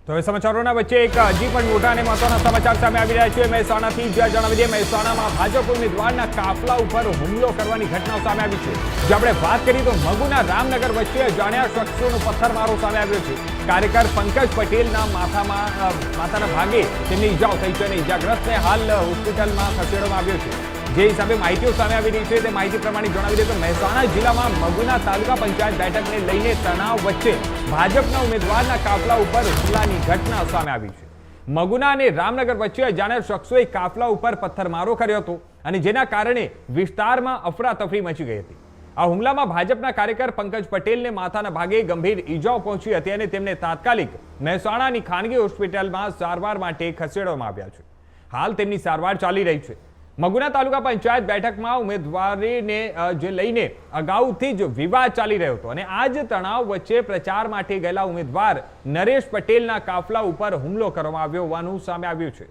તો હવે સમાચારોના વચ્ચે એક હજી પણ મોટા અને મહત્વના સમાચાર સામે આવી રહ્યા છે। મહેસાણાથી જણાવી દઈએ, મહેસાણામાં ભાજપ ઉમેદવારના કાફલા ઉપર હુમલો કરવાની ઘટનાઓ સામે આવી છે। જો આપણે વાત કરીએ તો મગુના રામનગર વચ્ચે અજાણ્યા શખ્સોનો પથ્થરમારો સામે આવ્યો છે। કાર્યકર પંકજ પટેલના માથાના ભાગે તેમની ઈજાઓ થઈ છે અને ઈજાગ્રસ્તને હાલ હોસ્પિટલમાં ખસેડવામાં આવ્યો છે। જે હિસાબે માહિતીઓ સામે આવી રહી છે તે માહિતી પ્રમાણે જણાવી દઈએ તો મહેસાણા જિલ્લામાં મગુના તાલુકા પંચાયત બેઠકને લઈને તણાવ વચ્ચે ભાજપના ઉમેદવારના કાફલા ઉપર હુમલાની ઘટના સામે આવી છે। મગુના અને રામનગર વચ્ચે અજાણ્યા શખ્સોએ કાફલા ઉપર પથ્થરમારો કર્યો હતો અને જેના કારણે વિસ્તારમાં અફરાતફરી મચી ગઈ હતી। આ હુમલામાં ભાજપના કાર્યકર પંકજ પટેલને માથાના ભાગે ગંભીર ઈજાઓ પહોંચી હતી અને તેમને તાત્કાલિક મહેસાણાની ખાનગી હોસ્પિટલમાં સારવાર માટે ખસેડવામાં આવ્યા છે। હાલ તેમની સારવાર ચાલી રહી છે। મગુના તાલુકા પંચાયત બેઠકમાં ઉમેદવારીને જે લઈને અગાઉથી જ વિવાદ ચાલી રહ્યો હતો અને આ જ તણાવ વચ્ચે પ્રચાર માટે ગયેલા ઉમેદવાર નરેશ પટેલના કાફલા ઉપર હુમલો કરવામાં આવ્યો હોવાનું સામે આવ્યું છે।